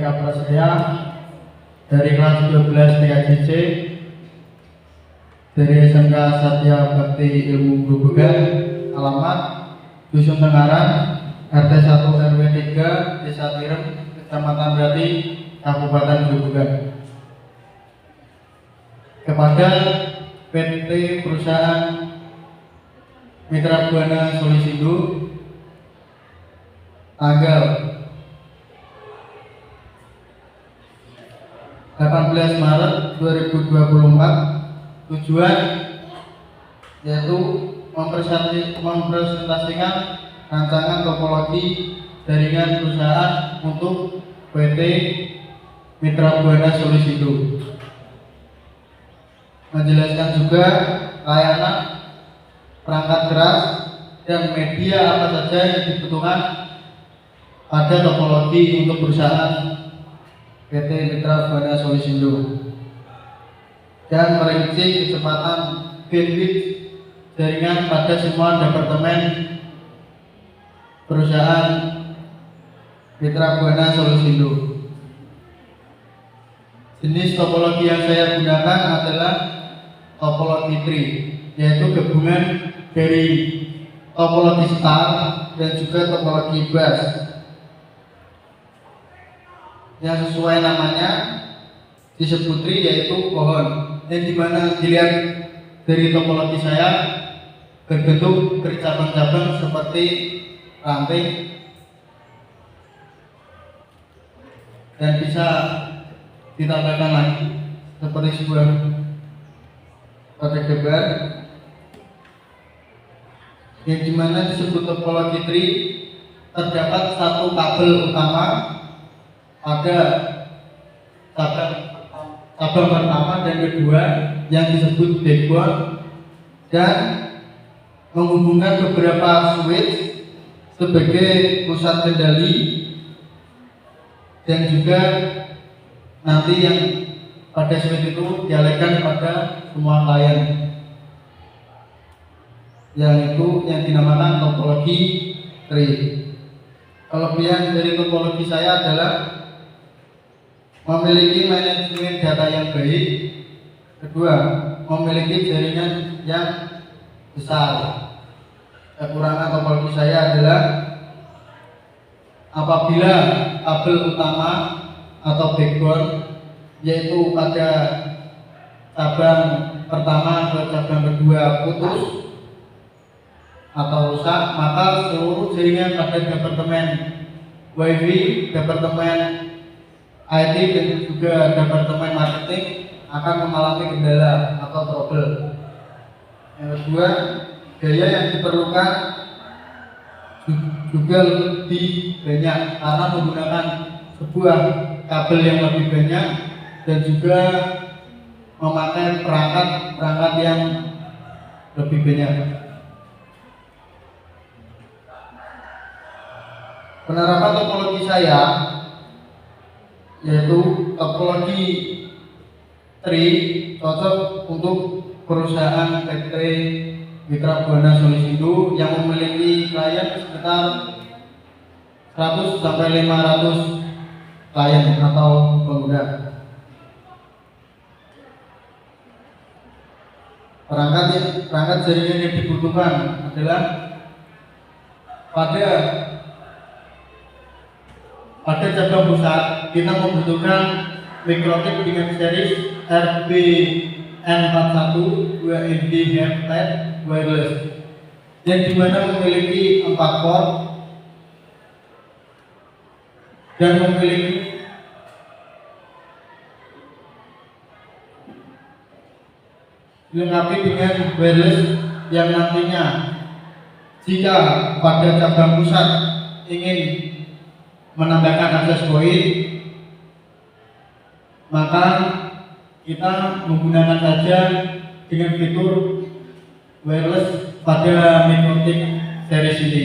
Eka Prasetya dari kelas 12 THCC dari SMK Satya Bakti Ilmu Grobogan, alamat Dusun Tengaran, RT 1 RW 3, Desa Tirem, Kecamatan Grati, Kabupaten Grobogan. Kepada PT Perusahaan Mitra Buana Solisindo, tanggal 18 Maret 2024, tujuan yaitu mempresentasikan rancangan topologi jaringan perusahaan untuk PT Mitra Buana Solisindo, menjelaskan juga layanan perangkat keras dan media apa saja yang dibutuhkan pada topologi untuk perusahaan PT Mitra Buana Solisindo, dan merinci kecepatan bandwidth jaringan pada semua departemen perusahaan Mitra Buana Solisindo. Jenis topologi yang saya gunakan adalah topologi tree, yaitu gabungan dari topologi star dan juga topologi bus. Yang sesuai namanya disebut tree, yaitu pohon, yang dimana dilihat dari topologi saya berbentuk bercabang-cabang seperti ranting dan bisa ditambahkan lagi seperti sebuah kotak gambar, yang dimana disebut topologi tree. Terdapat satu kabel utama pada cabang pertama dan kedua yang disebut backbone, dan menghubungkan beberapa switch sebagai pusat kendali, dan juga nanti yang pada switch itu dialihkan pada semua klien, yang dinamakan topologi tree. Kelebihan dari topologi saya adalah memiliki manajemen data yang baik. Kedua, memiliki jaringan yang besar. Kekurangan topologi saya adalah apabila kabel utama atau backbone, yaitu pada cabang pertama ke cabang kedua putus atau rusak, maka seluruh jaringan pada departemen WiFi, departemen IT, dan juga departemen marketing akan mengalami kendala atau trouble. Yang kedua, daya yang diperlukan juga lebih banyak karena menggunakan sebuah kabel yang lebih banyak dan juga memakai perangkat yang lebih banyak. Penerapan topologi saya yaitu topologi tree cocok untuk perusahaan PT Mitra Buana Solisindo yang memiliki klien sekitar 100 sampai 500 klien atau pengguna. Perangkat jaringan yang dibutuhkan adalah pada cabang pusat kita membutuhkan mikrotik dengan series RBN41 2MD handheld wireless, yang dimana memiliki 4 port dan memiliki dilengkapi dengan wireless, yang nantinya jika pada cabang pusat ingin menambahkan akses point, maka kita menggunakan saja dengan fitur wireless pada mikrotik series ini.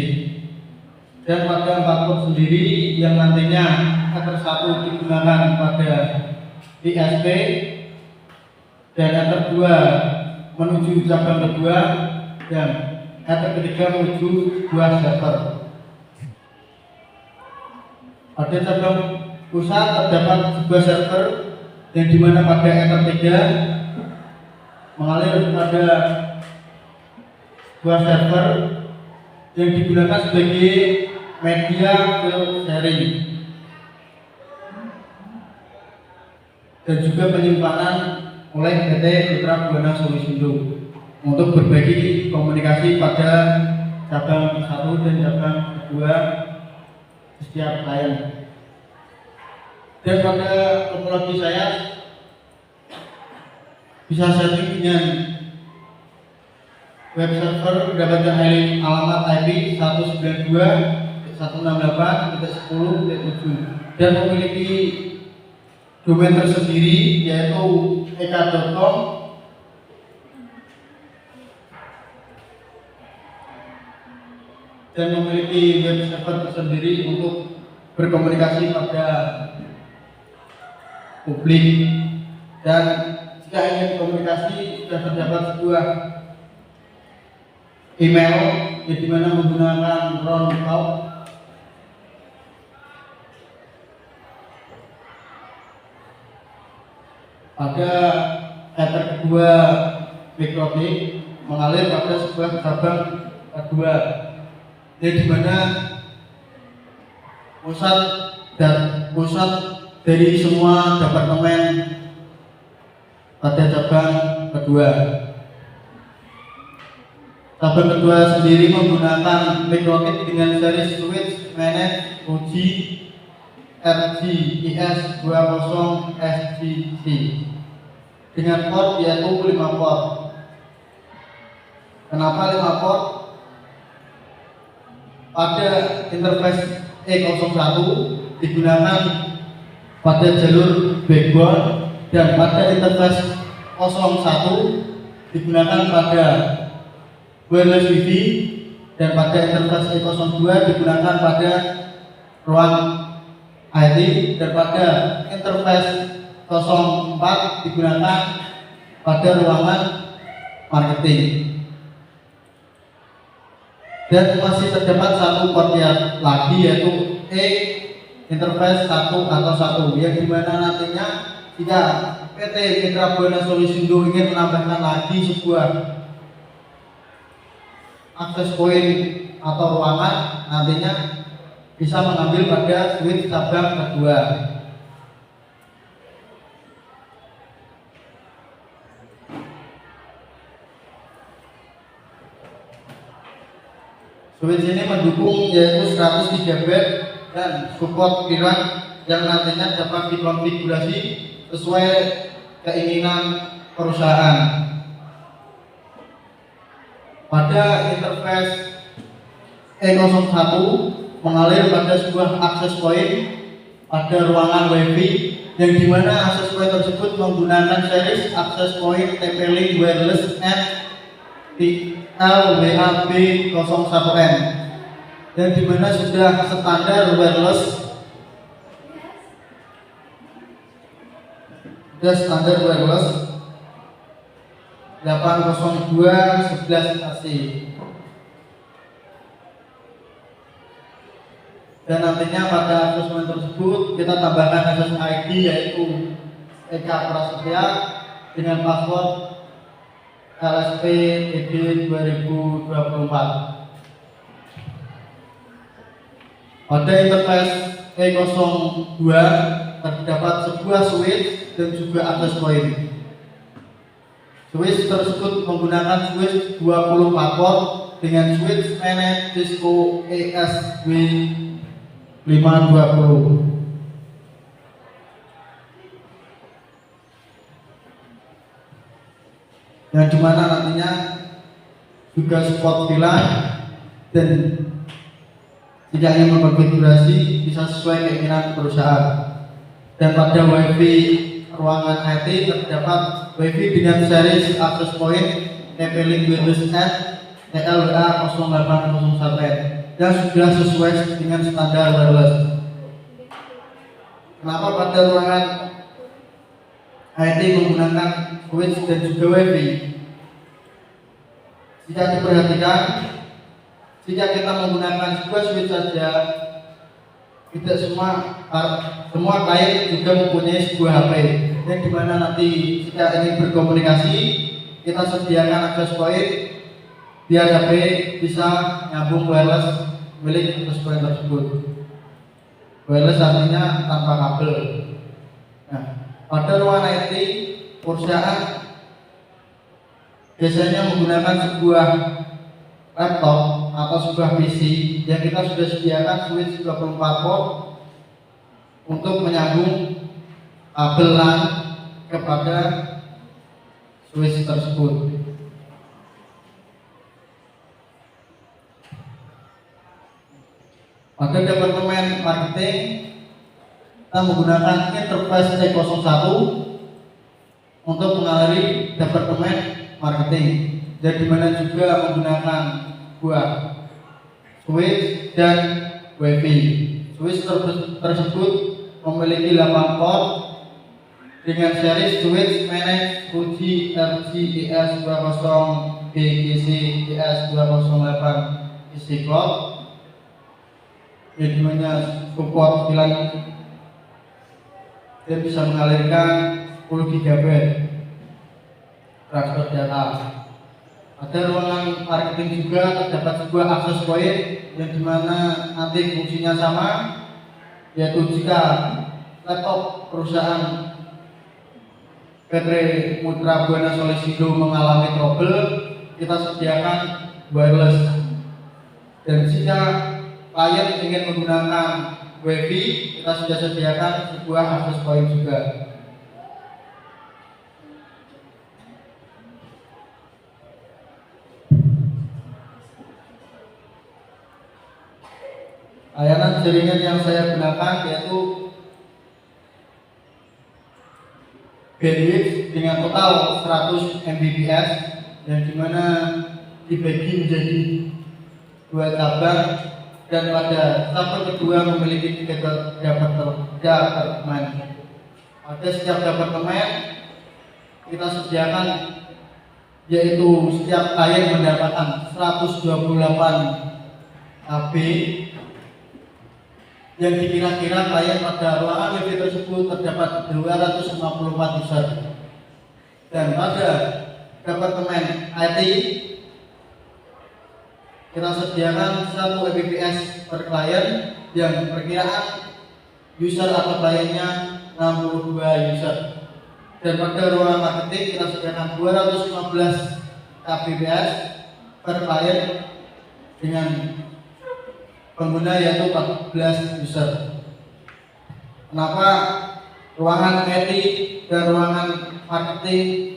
Dan pada 4 port sendiri yang nantinya ether 1 digunakan pada ISP dan ether 2 menuju cabang kedua dan ether ketiga menuju buah server. Pada cabang pusat terdapat sebuah server yang dimana pada Ether 3 mengalir pada sebuah server yang digunakan sebagai media file sharing dan juga penyimpanan oleh PT Mitra Buana Solusindo untuk berbagi komunikasi pada cabang 1 dan cabang 2 setiap klien. Dan pada topologi saya bisa setting dengan web server mendapatkan alamat IP 192.168.10.7 dan memiliki domain tersendiri yaitu eka.com dan memiliki web server tersendiri untuk berkomunikasi pada publik. Dan jika ingin komunikasi sudah terdapat sebuah email yang dimana menggunakan roundtop pada Ether kedua mikrotik mengalir pada sebuah cabang kedua yang dimana pusat dari semua departemen pada cabang kedua. Cabang kedua sendiri menggunakan mikrotik dengan seri switch manage OG RG-IS20SGC dengan port yaitu 5 port. Kenapa 5 port? Pada interface E01 digunakan pada jalur backbone dan pada interface 01 digunakan pada wireless WiFi dan pada interface E02 digunakan pada ruang IT dan pada interface 04 digunakan pada ruangan marketing. Dan masih terdapat satu port lagi yaitu interface 1 atau 1 yang dimana nantinya jika PT Mitra Buana Solusindo ingin menambahkan lagi sebuah akses point atau ruangan, nantinya bisa mengambil pada switch cabang kedua. Switch ini mendukung yaitu 100 GB dan support VLAN yang nantinya dapat dikonfigurasi sesuai keinginan perusahaan. Pada interface E01 mengalir pada sebuah akses point pada ruangan WiFi yang dimana akses point tersebut menggunakan series akses point TP-Link wireless LWAB01N dan dimana sudah standar wireless 802.11 AC. Dan nantinya pada akses tersebut kita tambahkan akses ID yaitu Eka Prasetya dengan password LSP ED 2024. Pada interface E02 terdapat sebuah switch dan juga akses point. Switch tersebut menggunakan switch 24 port dengan switch manage Cisco ESW520. Yang dimana nantinya juga support VLAN dan jika ingin mengkonfigurasi bisa sesuai keinginan perusahaan. Dan pada WiFi ruangan IT terdapat WiFi dengan series access point TP-Link Windows N TLWA0801N yang sudah sesuai dengan standar wireless. Kenapa pada ruangan IT menggunakan switch dan juga WiFi? Jika diperhatikan, jika kita menggunakan sebuah switch saja, tidak semua klien juga mempunyai sebuah HP yang dimana nanti jika ingin berkomunikasi kita sediakan access point biar HP bisa nyambung wireless milik access point tersebut. Wireless artinya tanpa kabel. Nah, pada ruangan IT perusahaan biasanya menggunakan sebuah laptop atau sebuah PC yang kita sudah sediakan switch 24 volt untuk menyambung kabel LAN kepada switch tersebut. Pada departemen marketing kita menggunakan interface C01 untuk mengalir departemen marketing, dan dimana juga menggunakan buah switch dan WiFi. Switch tersebut memiliki 8 port dengan seri switch manage Fuji RG ES20 BGC ES208 EC Cloud, yang dimana support VLAN dan bisa mengalirkan 10 GB transfer data. Ada ruangan marketing juga terdapat sebuah access point yang dimana nanti fungsinya sama, yaitu jika laptop perusahaan PT Putra Buana Solisindo mengalami trouble, kita sediakan wireless. Dan jika klien ingin menggunakan WiFi, kita sudah sediakan sebuah access point juga. Layanan jaringan yang saya gunakan yaitu bandwidth dengan total 100 Mbps, yang dimana dibagi menjadi 2 cabang, dan pada cabang kedua memiliki 3 departemen. Pada setiap departemen kita sediakan, yaitu setiap klien mendapatkan 128 KB yang dikira-kira klien pada ruangan WiFi tersebut terdapat 254 user. Dan pada departemen IT kita sediakan 1 Mbps per klien yang perkiraan user atau kliennya 62 user. Dan pada ruangan marketing kita sediakan 215 Kbps per klien dengan pengguna yaitu 14 user. Kenapa ruangan IT dan ruangan marketing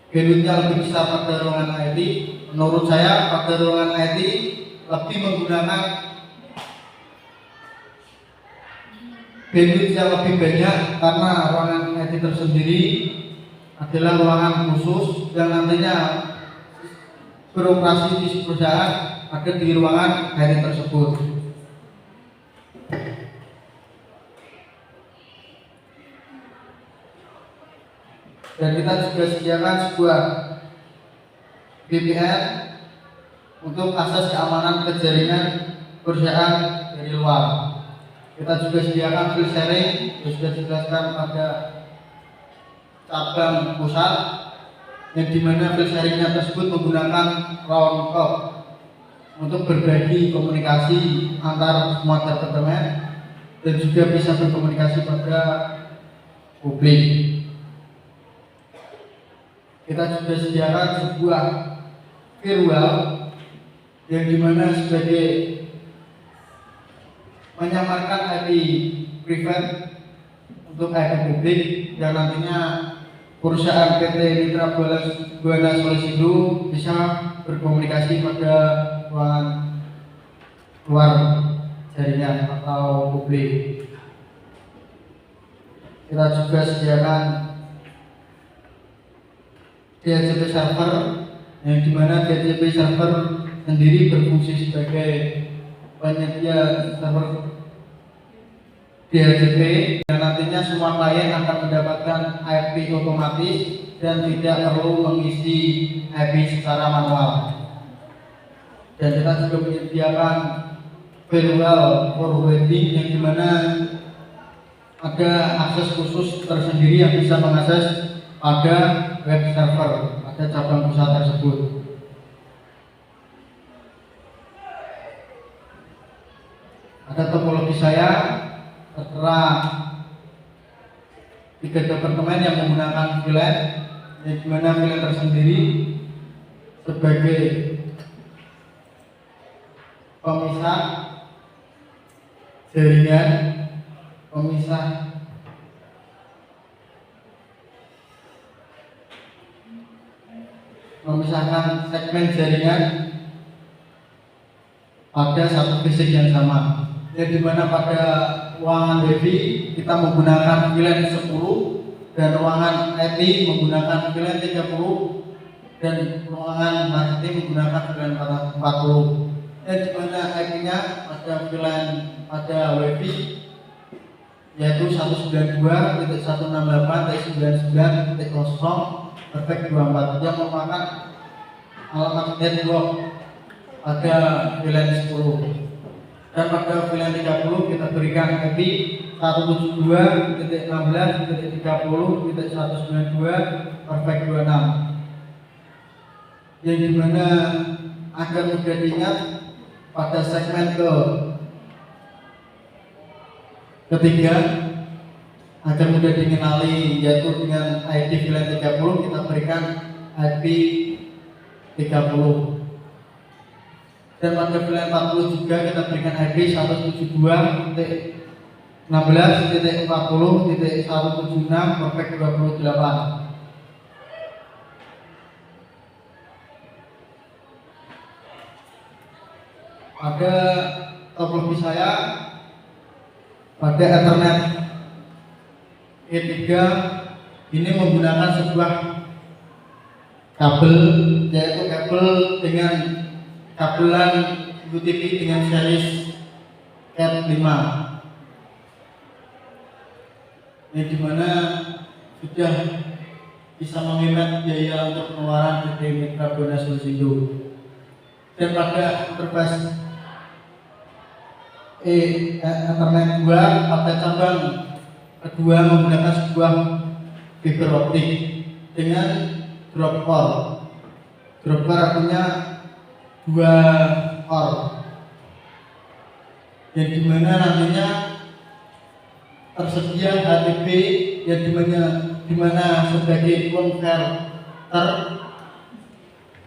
bandwidthnya lebih besar pada ruangan IT? Menurut saya pada ruangan IT lebih menggunakan bandwidth yang lebih banyak, karena ruangan IT tersendiri adalah ruangan khusus yang nantinya beroperasi di perusahaan ada di ruangan IT tersebut. Dan kita juga sediakan sebuah VPN untuk akses keamanan ke jaringan perusahaan dari luar. Kita juga sediakan file sharing yang sudah dijelaskan pada cabang pusat, yang dimana file sharingnya tersebut menggunakan round clock untuk berbagi komunikasi antar semua departemen dan juga bisa berkomunikasi pada publik. Kita juga sediakan sebuah virtual yang dimana sebagai menyamarkan IP private untuk IP publik, dan nantinya perusahaan PT Mitra Buana Solisindo bisa berkomunikasi pada ruangan luar jaringan atau publik. Kita juga sediakan DHCP server, yang dimana DHCP server sendiri berfungsi sebagai penyedia server DHCP, dan nantinya semua klien akan mendapatkan IP otomatis dan tidak perlu mengisi IP secara manual. Dan kita juga menyediakan virtual forwarding, yang dimana ada akses khusus tersendiri yang bisa mengakses pada web server pada cabang usaha tersebut. Ada topologi saya tertera 3 departemen yang menggunakan VLAN, yang dimana VLAN tersendiri sebagai pemisah jaringan, memisahkan segmen jaringan pada satu fisik yang sama, yang dimana pada ruangan WiFi kita menggunakan VLAN 10 dan ruangan IT menggunakan VLAN 30 dan ruangan marketing menggunakan VLAN 40, yang dimana IP-nya pada VLAN pada WiFi yaitu 192.168.99.0 perfect 24 yang merupakan alamat network pada VLAN 10, dan pada VLAN 30 kita berikan IP 172.16.30.192 perfect 26, yang dimana agar mudah diingat pada segmen ketiga agar mudah dikenali yaitu dengan ID VLAN 30 kita berikan IP 30, dan pada VLAN 40 juga kita berikan IP 172.16.40.176 perfect 28. Pada topologi saya pada Ethernet E3 ini menggunakan sebuah kabel, yaitu kabel dengan kabelan UTP dengan series Cat5, yang dimana sudah bisa menghemat biaya untuk pengeluaran PT Mitra Buana Solusindo. Dan pada interface Ethernet 2 pada cabang kedua menggunakan sebuah fiber optik dengan drop core. Drop core artinya 2 core, yang dimana nantinya tersedia HTP yang dimana sebagai konverter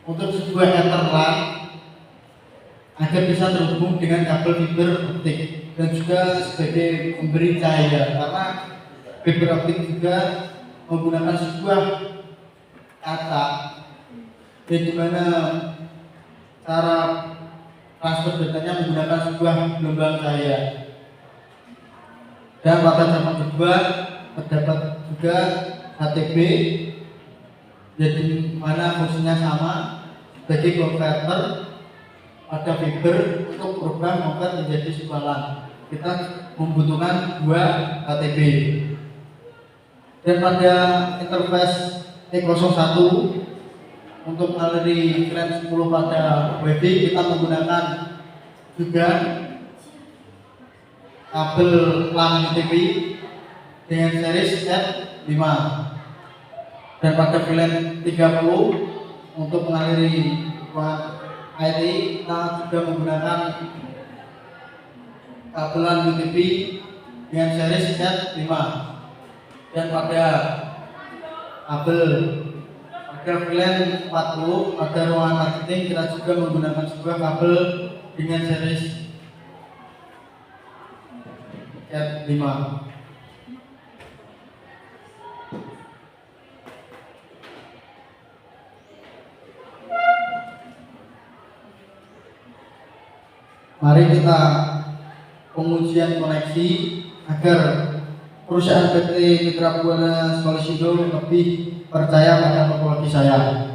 untuk sebuah Ethernet agar bisa terhubung dengan kabel fiber optik, dan juga sebagai pemberi cahaya, karena fiber optik juga menggunakan sebuah kaca yang dimana cara transfer datanya menggunakan sebuah gelombang cahaya. Dan pada cabang kedua terdapat juga HTP yang dimana fungsinya sama sebagai konverter pada fiber untuk berubah konvert menjadi sebuah LAN. Kita membutuhkan 2 HTP. Dan pada interface E01 untuk mengaliri VLAN 10 pada WiFi kita menggunakan juga kabel LAN UTP dengan series Cat5. Dan pada VLAN 30 untuk mengaliri IT kita juga menggunakan kabelan UTP dengan series Cat5. Dan pada kabel pada VLAN 40 pada ruangan marketing kita juga menggunakan sebuah kabel dengan series Cat5. Mari kita pengujian koneksi agar perusahaan PT Mitra Buana Solusindo lebih percaya pada topologi saya.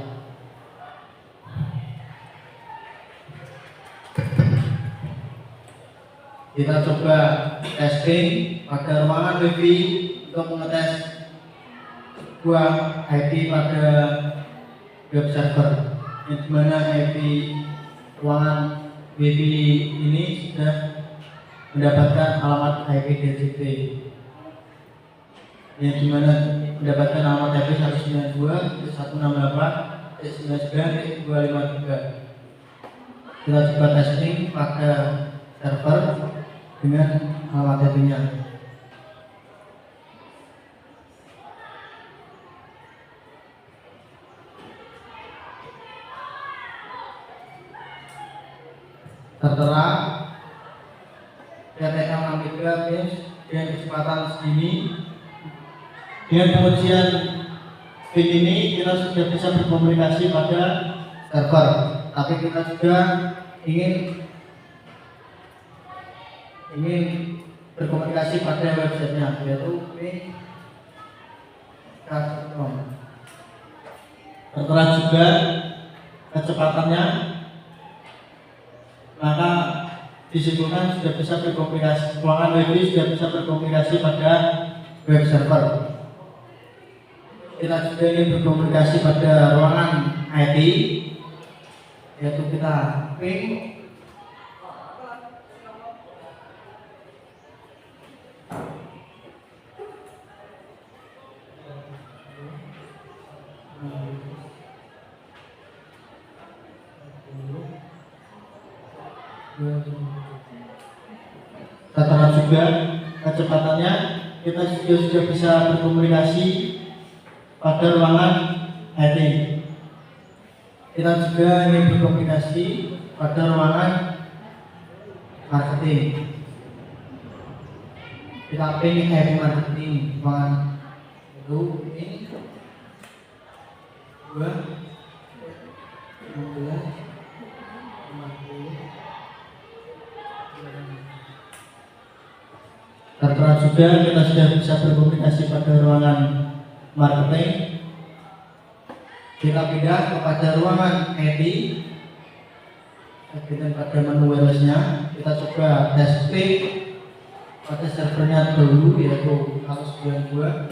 Kita coba testing pada ruangan WiFi untuk mengetes sebuah IP pada web server, yang dimana IP ruangan WiFi ini sudah mendapatkan alamat IP DHCP, yang dimana mendapatkan alamat IP 192.168.99.253. Kita coba testing pada server dengan alamat IP-nya. Tertera PTK 6 MB dengan kecepatan segini. Dengan pengujian ping ini kita sudah bisa berkomunikasi pada server, tapi kita juga ingin berkomunikasi pada websitenya, yaitu ping.com. Tertera juga kecepatannya, maka disimpulkan sudah bisa berkomunikasi, ruangan WiFi sudah bisa berkomunikasi pada web server. Kita juga ingin berkomunikasi pada ruangan IT, yaitu kita ping tertera juga kecepatannya. Kita juga sudah bisa berkomunikasi pada ruangan IT. Kita juga ingin berkomunikasi pada ruangan marketing. Kita ping IP marketing ruangan itu ini 2 15 Tertera juga kita sudah bisa berkomunikasi pada ruangan marketing. Kita pindah kepada ruangan IT. Kita pada menu wirelessnya, kita coba testing pada servernya dulu, yaitu 192.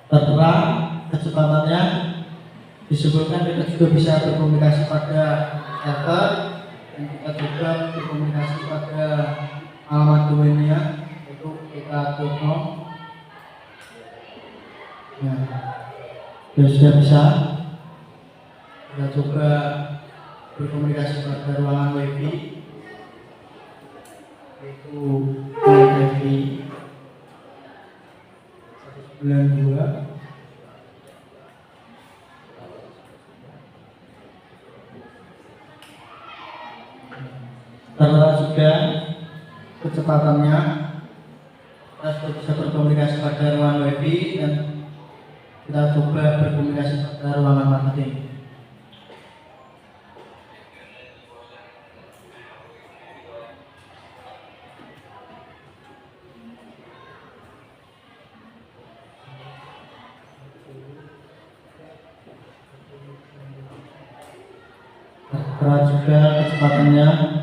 Tertera kecepatannya. Disebutkan kita juga bisa berkomunikasi pada server, dan kita juga berkomunikasi pada alamat domainnya, yaitu kita.com. Nah, sudah bisa. Kita coba berkomunikasi pada ruangan WiFi, yaitu WiFi 192. Tertera juga kecepatannya. Kita sudah bisa berkomunikasi pada ruangan WiFi, dan kita coba berkomunikasi pada ruangan marketing. Tertera juga kecepatannya.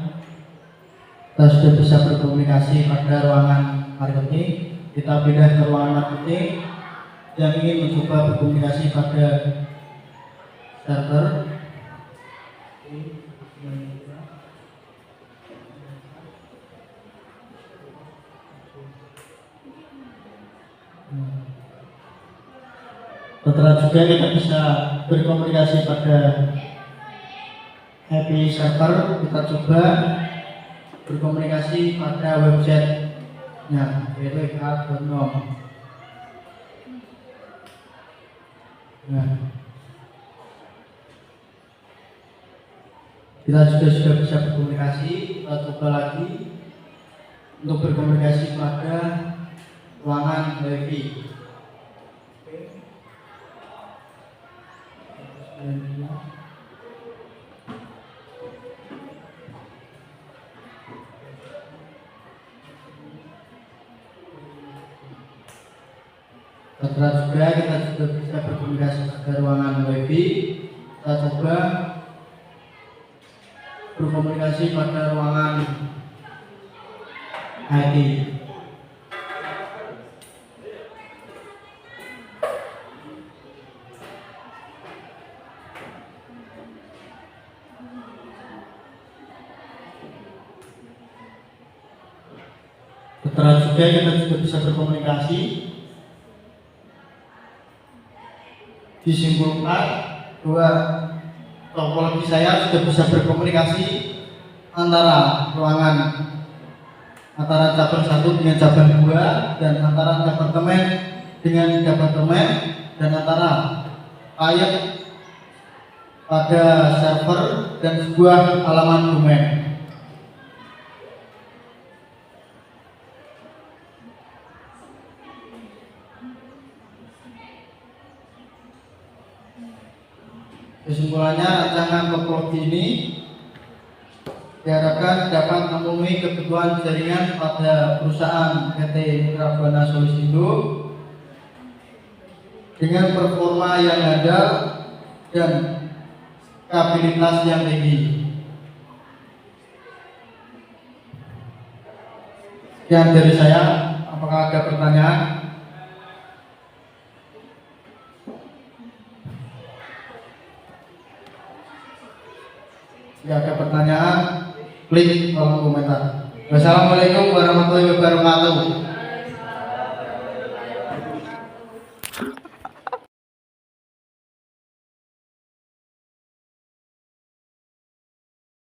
Kita sudah bisa berkomunikasi pada ruangan marketing. Kita pindah ke ruangan marketing yang ingin mencoba berkomunikasi pada server. Tertera juga kita bisa berkomunikasi pada IP server. Kita coba berkomunikasi pada websitenya, yaitu ikhat.com. Nah, kita sudah bisa berkomunikasi. Kita coba lagi untuk berkomunikasi pada ruangan WiFi. Tertera juga kita sudah bisa berkomunikasi pada ruangan WiFi. Kita coba berkomunikasi pada ruangan IT. Terus juga kita juga bisa berkomunikasi. Disimpulkan bahwa topologi saya sudah bisa berkomunikasi antara ruangan, antara cabang 1 dengan cabang 2, dan antara departemen dengan departemen, dan antara klien pada server dan sebuah halaman domain. Kesimpulannya, rancangan topologi ini diharapkan dapat memenuhi kebutuhan jaringan pada perusahaan PT Mitra Buana Solusindo dengan performa yang handal dan stabilitas yang tinggi. Sekian dari saya. Apakah ada pertanyaan? Jika ada pertanyaan, klik kolom komentar. Wassalamualaikum warahmatullahi wabarakatuh.